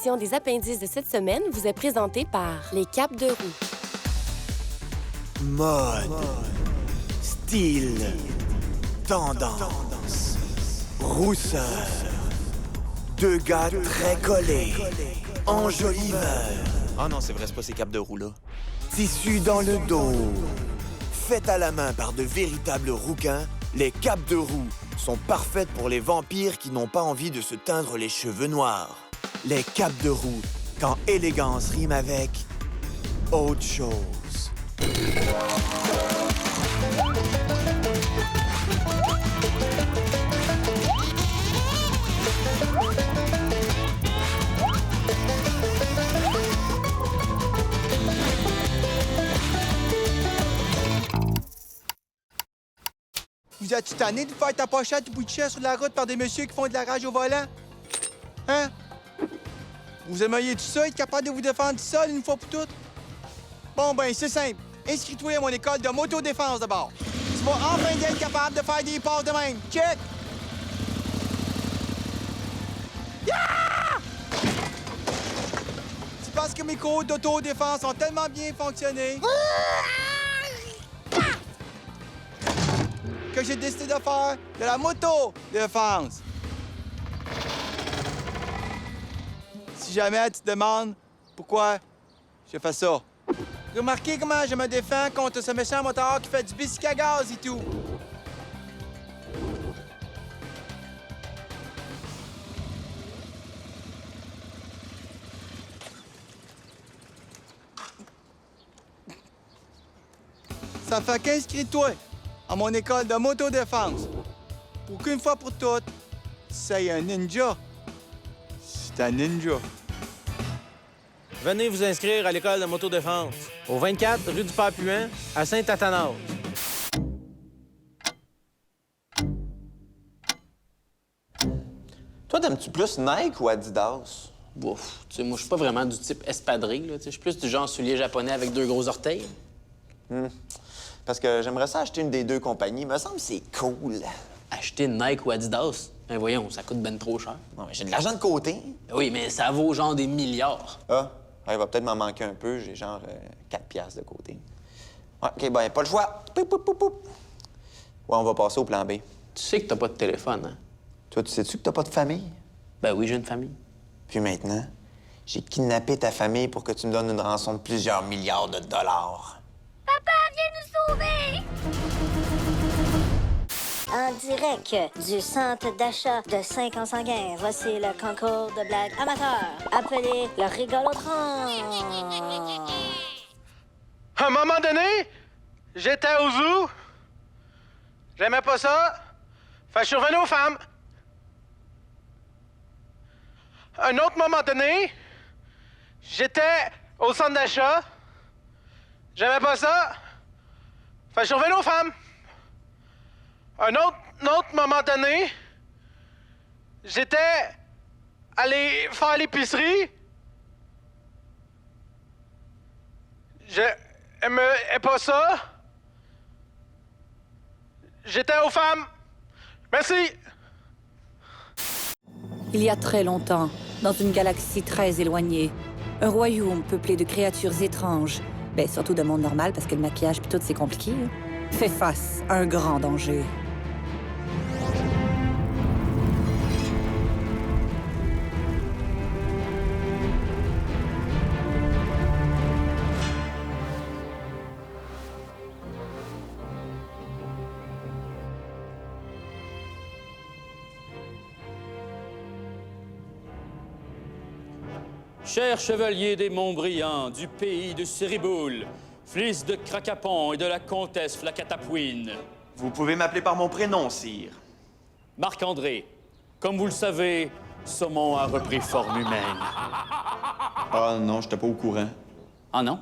l'édition des appendices de cette semaine vous est présentée par les Capes de roue. Mode, style, tendance, rousseur, deux gars très collés, enjoliveur. Ah non, c'est vrai, c'est pas ces capes de roue-là. Tissu dans le dos. Faites à la main par de véritables rouquins, les capes de roue sont parfaites pour les vampires qui n'ont pas envie de se teindre les cheveux noirs. Les capes de roue, quand élégance rime avec autre chose. Vous êtes tanné de faire ta pochette ou bout de chaise sur la route par des messieurs qui font de la rage au volant? Hein? Vous aimeriez tout ça, être capable de vous défendre seul une fois pour toutes? Bon, ben, c'est simple. Inscris-toi à mon école de motodéfense d'abord. Tu vas enfin être capable de faire des passes de même. Check! Yeah! C'est parce que mes cours d'autodéfense ont tellement bien fonctionné que j'ai décidé de faire de la moto-défense. Si jamais tu te demandes pourquoi je fais ça, remarquez comment je me défends contre ce méchant motard qui fait du bicycle à gaz et tout. Ça fait qu'inscris-toi à mon école de motodéfense pour qu'une fois pour toutes, tu sois un ninja. C'est un ninja. Venez vous inscrire à l'école de motodéfense, au 24 rue du Père-Puant, à Saint-Athanase. Toi, t'aimes-tu plus Nike ou Adidas? Bouf, tu sais, moi, je suis pas vraiment du type espadrille, là. Tu sais, je suis plus du genre soulier japonais avec deux gros orteils. Parce que j'aimerais ça acheter une des deux compagnies. Me semble que c'est cool. Acheter Nike ou Adidas? Ben voyons, ça coûte ben trop cher. Non, mais j'ai de l'argent de côté. Oui, mais ça vaut genre des milliards. Ah, il va peut-être m'en manquer un peu. J'ai genre 4 piastres de côté. Ouais, OK, ben pas le choix. Poup, poup, poup, poup. Ouais, on va passer au plan B. Tu sais que t'as pas de téléphone, hein? Toi, tu sais-tu que t'as pas de famille? Ben oui, j'ai une famille. Puis maintenant, j'ai kidnappé ta famille pour que tu me donnes une rançon de plusieurs milliards de dollars. Papa, viens nous sauver! En direct du centre d'achat de Saint-Consanguin, voici le concours de blagues amateurs, appelé le Rigolotron. À un moment donné, j'étais au zoo. J'aimais pas ça. Fait que je suis revenu aux femmes. À un autre moment donné, j'étais au centre d'achat. J'aimais pas ça. Fait que je suis revenu aux femmes. Un autre moment donné, j'étais allé faire l'épicerie. J'aimais pas ça. J'étais aux femmes. Merci. Il y a très longtemps, dans une galaxie très éloignée, un royaume peuplé de créatures étranges, surtout de monde normal parce que le maquillage puis tout c'est compliqué, fait face à un grand danger. Cher chevalier des monts brillants du pays de Cériboule, fils de Cracapon et de la comtesse Flacatapouine. Vous pouvez m'appeler par mon prénom, sire. Marc-André, comme vous le savez, Saumon a repris forme humaine. Ah non, j'étais pas au courant. Ah non?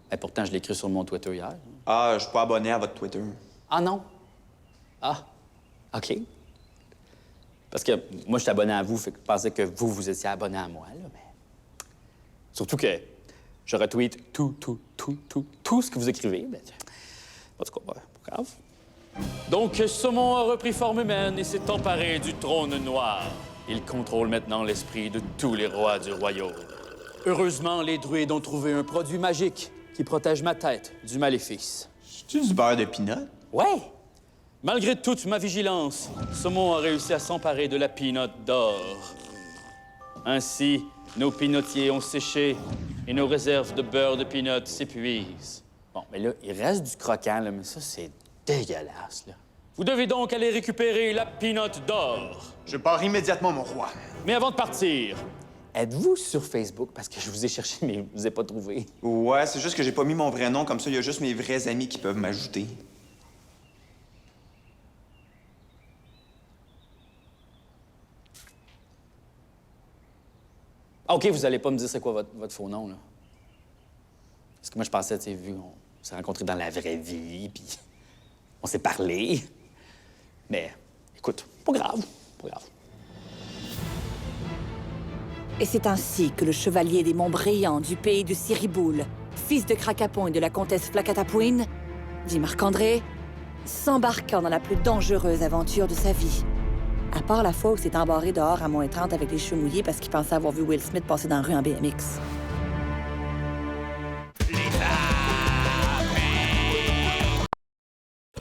Et pourtant, je l'ai écrit sur mon Twitter hier. Ah, je suis pas abonné à votre Twitter. Ah non? Ah, OK. Parce que moi, je suis abonné à vous, fait que je pensais que vous étiez abonné à moi, là, mais... Surtout que je retweet tout ce que vous écrivez. Ben, en tout cas, pas grave. Donc, Saumon a repris forme humaine et s'est emparé du trône noir. Il contrôle maintenant l'esprit de tous les rois du royaume. Heureusement, les druides ont trouvé un produit magique qui protège ma tête du maléfice. C'est-tu du beurre de pinot? Ouais! Malgré toute ma vigilance, Saumon a réussi à s'emparer de la peanut d'or. Ainsi, nos pinotiers ont séché et nos réserves de beurre de peanut s'épuisent. Bon, mais là, il reste du croquant, là, mais ça, c'est dégueulasse, là. Vous devez donc aller récupérer la peanut d'or. Je pars immédiatement, mon roi. Mais avant de partir, êtes-vous sur Facebook? Parce que je vous ai cherché, mais je vous ai pas trouvé. Ouais, c'est juste que j'ai pas mis mon vrai nom, comme ça, il y a juste mes vrais amis qui peuvent m'ajouter. Ah, OK, vous allez pas me dire c'est quoi votre faux nom, là. Parce que moi, je pensais, tu sais, vu qu'on s'est rencontrés dans la vraie vie, puis on s'est parlé. Mais, écoute, pas grave, pas grave. Et c'est ainsi que le chevalier des Monts Brillants du pays de Siriboul, fils de Kracapon et de la comtesse Flacatapouine, dit Marc-André, s'embarqua dans la plus dangereuse aventure de sa vie. À part la fois où s'est embarré dehors à -30 avec les cheveux mouillés parce qu'il pensait avoir vu Will Smith passer dans la rue en BMX.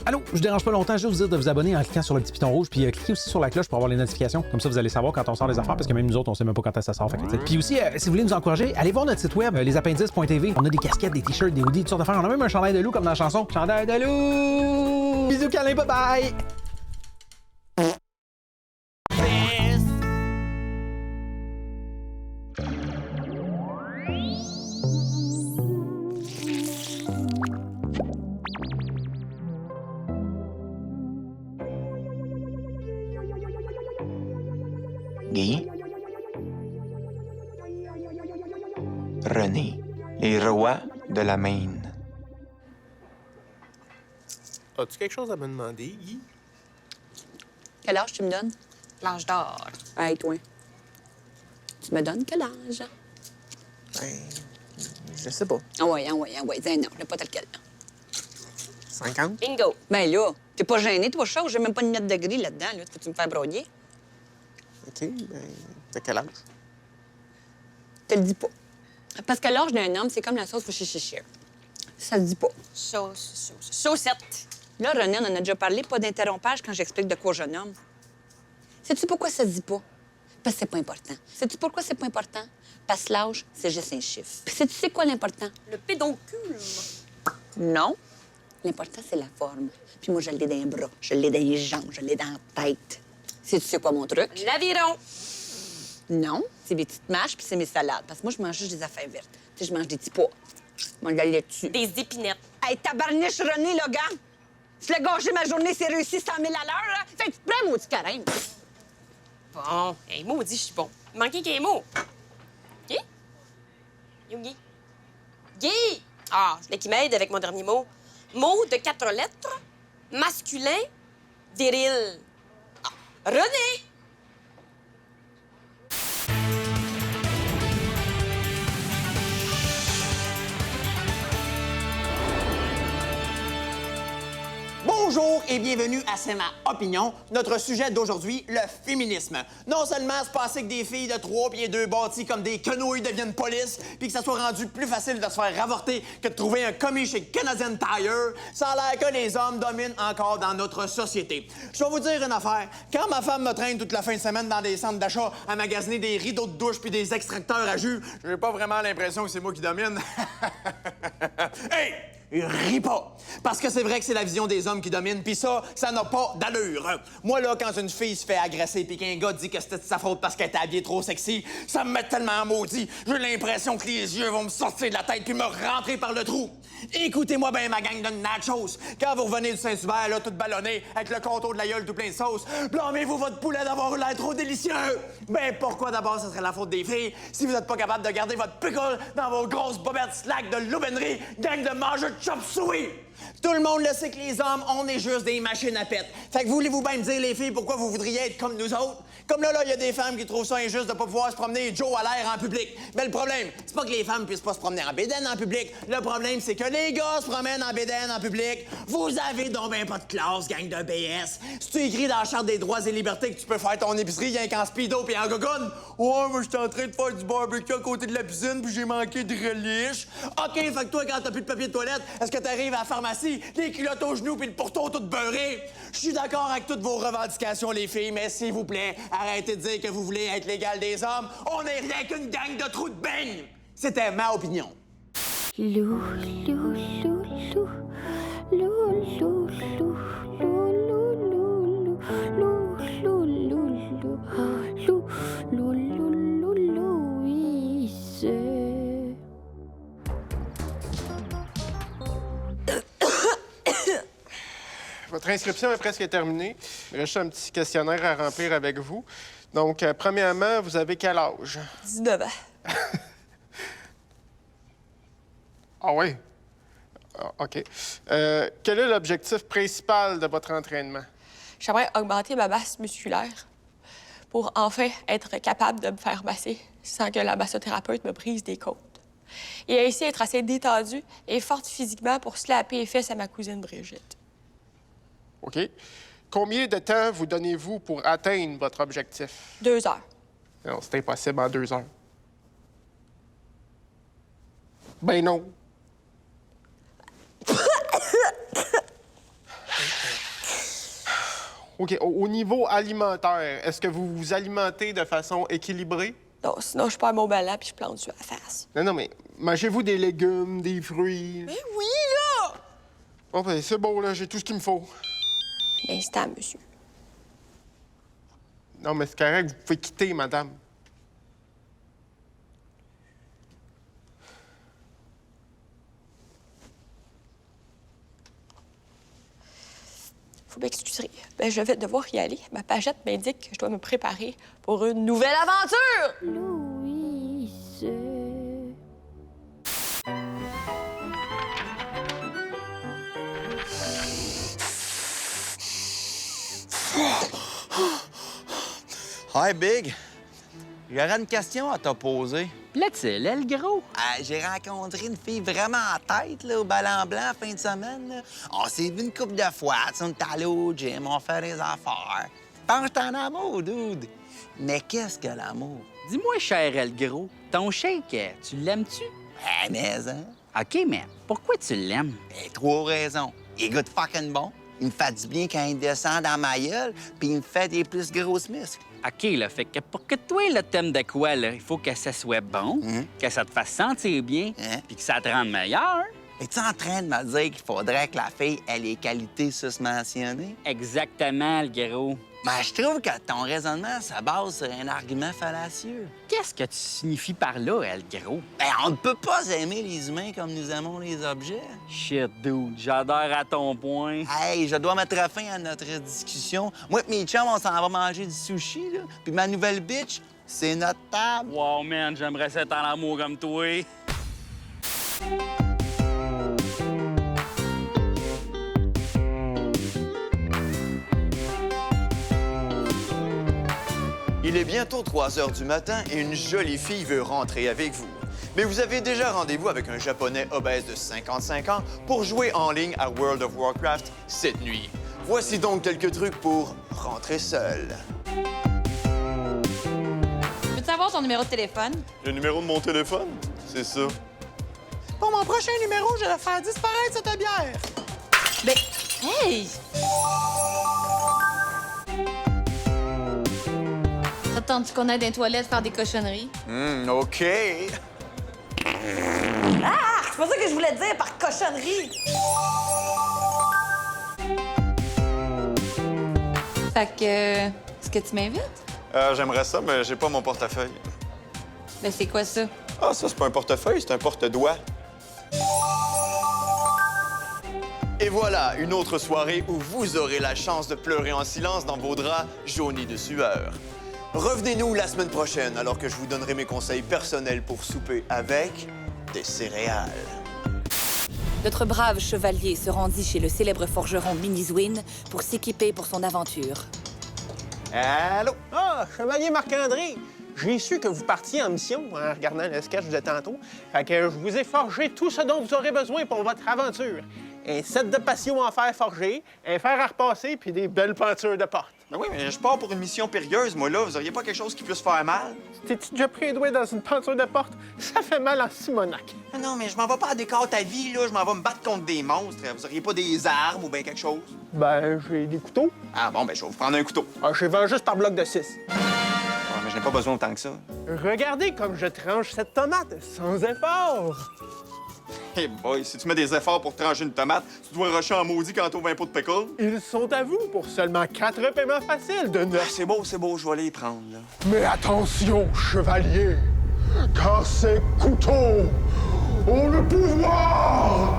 Allô, je vous dérange pas longtemps, je vais vous dire de vous abonner en cliquant sur le petit piton rouge, puis cliquez aussi sur la cloche pour avoir les notifications. Comme ça, vous allez savoir quand on sort des affaires, parce que même nous autres, on sait même pas quand ça sort. Puis aussi, si vous voulez nous encourager, allez voir notre site web, lesappendices.tv. On a des casquettes, des t-shirts, des hoodies, toutes sortes d'affaires. On a même un chandail de loup comme dans la chanson. Chandail de loup! Bisous, câlins, bye bye! Guy, René, les rois de la Maine. As-tu quelque chose à me demander, Guy? Quel âge tu me donnes? L'âge d'or. Hey, toi. Tu me donnes quel âge? Ben, je sais pas. Ah ouais. Dis non, j'ai pas tel quel. 50? Bingo. Ben là, t'es pas gêné, toi, chose? J'ai même pas une lettre de gris là-dedans, là. Peux-tu me faire broyer? OK, ben, t'as quel âge? Te le dis pas. Parce que l'âge d'un homme, c'est comme la sauce Worcestershire. Ça se dit pas. Chaussette. Là, René, on en a déjà parlé, pas d'interrompage quand j'explique de quoi je nomme. Sais-tu pourquoi ça se dit pas? Parce que c'est pas important. Sais-tu pourquoi c'est pas important? Parce que l'âge, c'est juste un chiffre. Puis sais-tu quoi l'important? Le pédoncule. Non. L'important, c'est la forme. Puis moi, je l'ai dans les bras, je l'ai dans les jambes, je l'ai dans la tête. Sais-tu quoi mon truc? L'aviron. Non. C'est mes petites mâches puis c'est mes salades. Parce que moi, je mange juste des affaires vertes. Tu sais, je mange des petits pois. Moi, je l'ai dessus. Des épinettes. Hey, tabarniche, René, là, gars! Tu l'as gâché ma journée, c'est réussi 100 000 à l'heure, là? Fais-tu prêt, maudit carême? Bon. Hey, maudit, je suis bon. Il manquait qu'un mot. Guy? Yo, Guy. Guy! Ah, je voulais qu'il m'aide avec mon dernier mot. Mot de 4 lettres, masculin, viril. Ah, René! Bonjour et bienvenue à C'est ma opinion. Notre sujet d'aujourd'hui, le féminisme. Non seulement se passer que des filles de 3 pieds 2 bâties comme des quenouilles deviennent police, puis que ça soit rendu plus facile de se faire ravorter que de trouver un commis chez Canadian Tire, ça a l'air que les hommes dominent encore dans notre société. Je vais vous dire une affaire. Quand ma femme me traîne toute la fin de semaine dans des centres d'achat à magasiner des rideaux de douche puis des extracteurs à jus, j'ai pas vraiment l'impression que c'est moi qui domine. Hey! Ris pas! Parce que c'est vrai que c'est la vision des hommes qui domine, puis ça n'a pas d'allure. Moi, là, quand une fille se fait agresser puis qu'un gars dit que c'était de sa faute parce qu'elle était habillée trop sexy, ça me met tellement maudit. J'ai l'impression que les yeux vont me sortir de la tête puis me rentrer par le trou. Écoutez-moi bien, ma gang de nachos. Quand vous revenez du Saint-Hubert, là, tout ballonné, avec le contour de la gueule tout plein de sauce, blâmez-vous votre poulet d'avoir l'air trop délicieux. Ben, pourquoi d'abord ce serait la faute des filles si vous n'êtes pas capable de garder votre pickle dans vos grosses bobettes slack de l'aubainerie, gang de mangeurs de chop suey? Tout le monde le sait que les hommes, on est juste des machines à pète. Fait que voulez-vous bien me dire, les filles, pourquoi vous voudriez être comme nous autres? Comme là, il y a des femmes qui trouvent ça injuste de pas pouvoir se promener Joe à l'air en public. Mais le problème, c'est pas que les femmes puissent pas se promener en bédaine en public. Le problème, c'est que les gars se promènent en bédaine en public. Vous avez donc ben pas de classe, gang de BS. C'est écrit dans la Charte des droits et libertés que tu peux faire ton épicerie rien qu'en speedo puis en gogoune. Ouais, moi, j'étais en train de faire du barbecue à côté de la piscine puis j'ai manqué de relish. OK, fait que toi, quand t'as plus de papier de toilette, est-ce que t'arrives à la pharmacie, des culottes aux genoux puis le pourtour tout beurré? Je suis d'accord avec toutes vos revendications, les filles, mais s'il vous plaît, arrêtez de dire que vous voulez être l'égal des hommes. On n'est rien qu'une gang de trous de beigne. C'était ma opinion. Lou, lou, lou, lou. Lou, lou, lou, lou, lou, lou, lou, lou, lou, lou. Lou, lou, lou, lou, Louise. Votre inscription est presque terminée. Il reste un petit questionnaire à remplir avec vous. Donc, premièrement, vous avez quel âge? 19 ans. Ah oui? Ah, OK. Quel est l'objectif principal de votre entraînement? J'aimerais augmenter ma masse musculaire pour enfin être capable de me faire masser sans que la massothérapeute me brise des côtes. Et ainsi être assez détendue et forte physiquement pour slapper les fesses à ma cousine Brigitte. OK. Combien de temps vous donnez-vous pour atteindre votre objectif? 2 heures. Non, c'est impossible en 2 heures. Ben non. OK. Au niveau alimentaire, est-ce que vous vous alimentez de façon équilibrée? Non, sinon je perds mon ballon puis je plante sur la face. Non, mais mangez-vous des légumes, des fruits? Mais oui, là! Oh, ben c'est bon, là, j'ai tout ce qu'il me faut. L'instant, monsieur. Non, mais c'est correct, vous pouvez quitter, madame. Vous m'excuserez. Ben, je vais devoir y aller. Ma pagette m'indique que je dois me préparer pour une nouvelle aventure! Louise. Hi, Big. J'aurais une question à te poser. Plaît-il, le gros? J'ai rencontré une fille vraiment en tête là, au Ballon Blanc la fin de semaine. Là. On s'est vu une couple de fois. On est allé au gym, on fait des affaires. Je pense que t'es en amour, dude. Mais qu'est-ce que l'amour? Dis-moi, cher El Gros, ton shake, tu l'aimes-tu? Mais, hein? OK, mais pourquoi tu l'aimes? 3 raisons. Il goûte fucking bon. Il me fait du bien quand il descend dans ma gueule, puis il me fait des plus grosses muscles. OK, là, fait que pour que toi, le thème de quoi, là, il faut que ça soit bon, que ça te fasse sentir bien, puis que ça te rende meilleur. Es-tu en train de me dire qu'il faudrait que la fille ait les qualités susmentionnées? Exactement, le gros. Ben, je trouve que ton raisonnement se base sur un argument fallacieux. Qu'est-ce que tu signifies par là, El Gros? Ben, on ne peut pas aimer les humains comme nous aimons les objets. Shit, dude, j'adore à ton point. Hey, je dois mettre fin à notre discussion. Moi et mes chums, on s'en va manger du sushi, là. Puis ma nouvelle bitch, c'est notre table. Wow, man, j'aimerais ça être en amour comme toi. Il est bientôt 3 heures du matin et une jolie fille veut rentrer avec vous. Mais vous avez déjà rendez-vous avec un Japonais obèse de 55 ans pour jouer en ligne à World of Warcraft cette nuit. Voici donc quelques trucs pour rentrer seul. Veux-tu savoir ton numéro de téléphone? Le numéro de mon téléphone? C'est ça. Pour mon prochain numéro, je vais faire disparaître cette bière. Ben, hey! T'attends-tu qu'on aille dans les toilettes faire des cochonneries? OK. Ah! C'est pas ça que je voulais dire par cochonnerie! Fait que... est-ce que tu m'invites? J'aimerais ça, mais j'ai pas mon portefeuille. Ben, c'est quoi ça? Ah, ça, c'est pas un portefeuille, c'est un porte-doigt. Et voilà, une autre soirée où vous aurez la chance de pleurer en silence dans vos draps jaunis de sueur. Revenez-nous la semaine prochaine alors que je vous donnerai mes conseils personnels pour souper avec des céréales. Notre brave chevalier se rendit chez le célèbre forgeron Minizwin pour s'équiper pour son aventure. Allô? Ah, chevalier Marc-André! J'ai su que vous partiez en mission en regardant le sketch de tantôt. Fait que je vous ai forgé tout ce dont vous aurez besoin pour votre aventure. Un set de patio en fer forgé, un fer à repasser, puis des belles peintures de porte. Ben oui, mais je pars pour une mission périlleuse, moi, là. Vous auriez pas quelque chose qui puisse faire mal? T'es-tu déjà pris un doigt dans une peinture de porte? Ça fait mal en Simonac. Non, mais je m'en vais pas à décor ta vie, là. Je m'en vais me battre contre des monstres. Vous auriez pas des armes ou bien quelque chose? Ben, j'ai des couteaux. Ah bon, ben je vais vous prendre un couteau. Ah, je les vends juste par bloc de 6. Ouais, mais je n'ai pas besoin autant que ça. Regardez comme je tranche cette tomate, sans effort. Hey boy, si tu mets des efforts pour trancher une tomate, tu dois rusher en maudit quand t'ouvres un pot de pickle. Ils sont à vous pour seulement 4 paiements faciles de 9. C'est beau, je vais aller les prendre, là. Mais attention, chevalier, car ces couteaux ont le pouvoir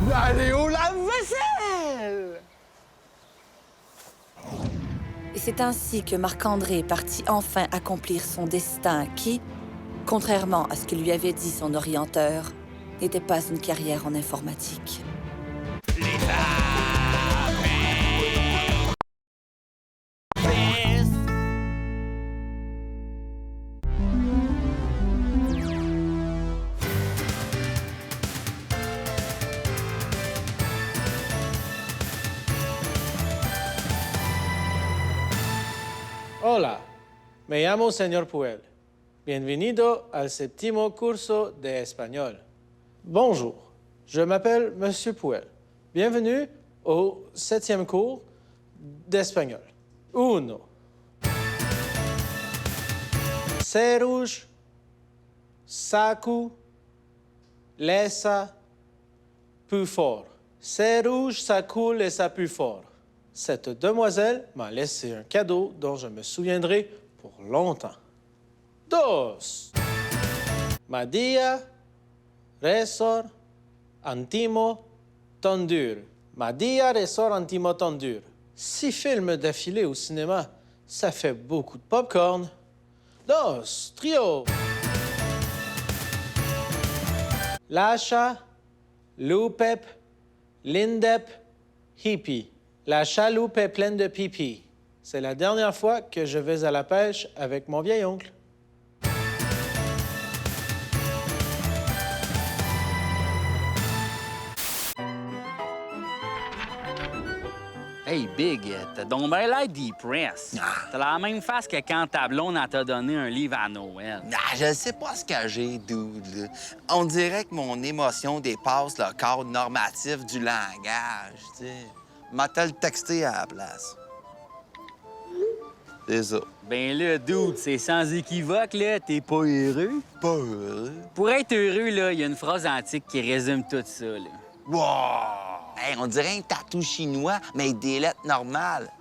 d'aller au lave-vaisselle! Et c'est ainsi que Marc-André partit enfin accomplir son destin qui, contrairement à ce que lui avait dit son orienteur, n'était pas une carrière en informatique. Hola, me llamo Señor Puel. Bienvenido al séptimo curso de español. Bonjour, je m'appelle Monsieur Puel. Bienvenue au 7e cours d'espagnol. 1. Seruj, saku, lesa, plus fort. Seruj, saku, lesa, plus fort. Cette demoiselle m'a laissé un cadeau dont je me souviendrai pour longtemps. 2. Madia, resor, antimo, tondur. Madia, resor, antimo, tondur. 6 films d'affilée au cinéma, ça fait beaucoup de popcorn. 2. Trio. Lasha, loupep, lindep, hippie. La chaloupe est pleine de pipi. C'est la dernière fois que je vais à la pêche avec mon vieil oncle. Hey, Big, t'as donc bien l'air depressed. T'as la même face que quand ta blonde t'a donné un livre à Noël. Je sais pas ce que j'ai, dude. On dirait que mon émotion dépasse le cadre normatif du langage, tu sais. M'a-t-elle le texté à la place? C'est ça. Ben là, dude, c'est sans équivoque, là. T'es pas heureux? Pas heureux? Pour être heureux, là, il y a une phrase antique qui résume tout ça, là. Wow! Hey, on dirait un tatou chinois, mais avec des lettres normales.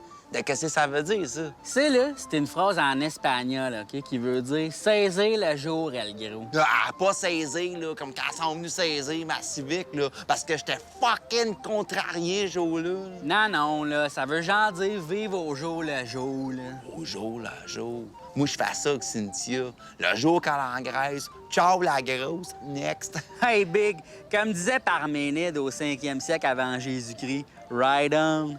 Qu'est-ce que ça veut dire, ça? C'est là, c'est une phrase en espagnol, OK, qui veut dire « saisir le jour, el gros ». Ah, pas saisir, là, comme quand ils sont venus saisir ma Civic, là, parce que j'étais fucking contrarié, ce jour-là. Non, non, là, ça veut genre dire « vivre au jour le jour », là. Au jour le jour? Moi, je fais ça avec Cynthia. Le jour quand elle engraisse, ciao la grosse, next. Hey, Big, comme disait Parménide au 5e siècle avant Jésus-Christ, « ride on ».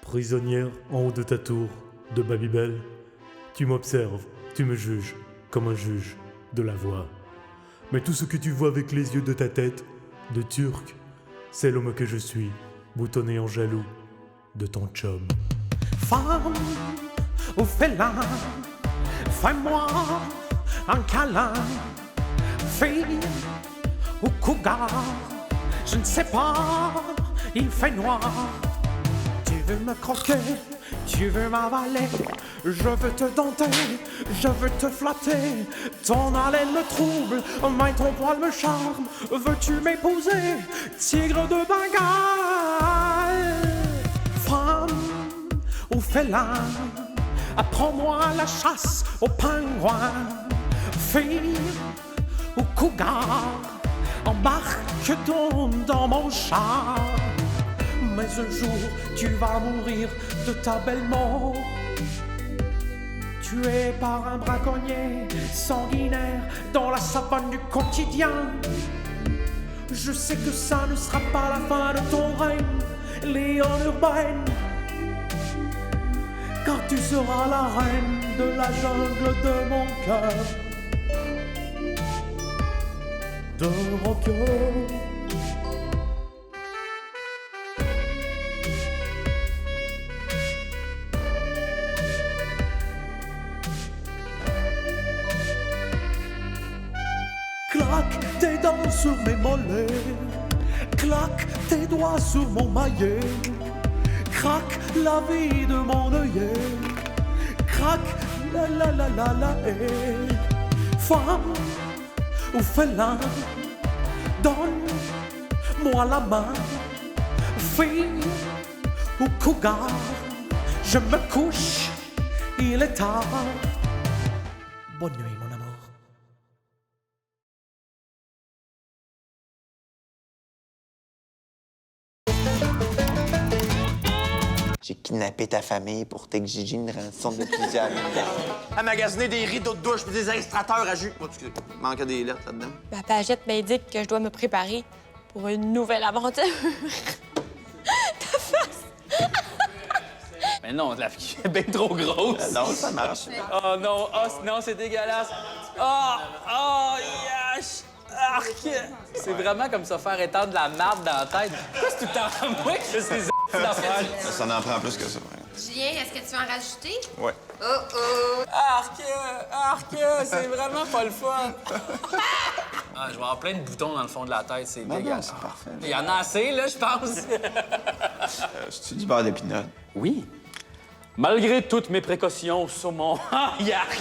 Prisonnière en haut de ta tour de Babybel, tu m'observes, tu me juges comme un juge de la voix. Mais tout ce que tu vois avec les yeux de ta tête de turc, c'est l'homme que je suis, boutonné en jaloux de ton chum. Femme ou félin, fais-moi un câlin. Fille ou cougar, je ne sais pas, il fait noir. Tu veux me croquer, tu veux m'avaler, je veux te dompter, je veux te flatter. Ton haleine me trouble, mais ton poil me charme. Veux-tu m'épouser, tigre de Bengale? Femme ou félin, apprends-moi la chasse aux pingouins. Fille ou cougar, embarque donc dans mon char. Mais un jour, tu vas mourir de ta belle mort. tué par un braconnier sanguinaire dans la savane du quotidien. Je sais que ça ne sera pas la fin de ton règne, Léon urbaine, car tu seras la reine de la jungle de mon cœur de rocker. Claque tes dents sur mes mollets, claque tes doigts sur mon maillet, craque la vie de mon œillet, craque la la la la la femme ou félin, donne-moi la main, fille ou cougar, je me couche, il est tard. Bonne nuit, mon amour. J'ai kidnappé ta famille pour t'exiger une rançon de plusieurs milliards. À magasiner des rideaux de douche et des extracteurs à jus. Oh, excusez, il manquait des lettres là-dedans. Ma pagette m'indique que je dois me préparer pour une nouvelle aventure. Ta face! Mais non, la fille est bien trop grosse. Non, ça marche. Oh non, oh non, c'est dégueulasse. Oh, yash! Arc! C'est vraiment comme ça faire étendre de la marde dans la tête. Pourquoi c'est tout le temps à moi que je fais ces d'affaires? Ça en prend plus que ça. Julien, est-ce que tu veux en rajouter? Ouais. Oh! Arc! C'est vraiment pas le fun. Ah, je vais avoir plein de boutons dans le fond de la tête, c'est dégueulasse. C'est parfait. Il y en a assez, là, je pense. C'est-tu du beurre d'épinard? Oui. Malgré toutes mes précautions sur mon... Ah, yark!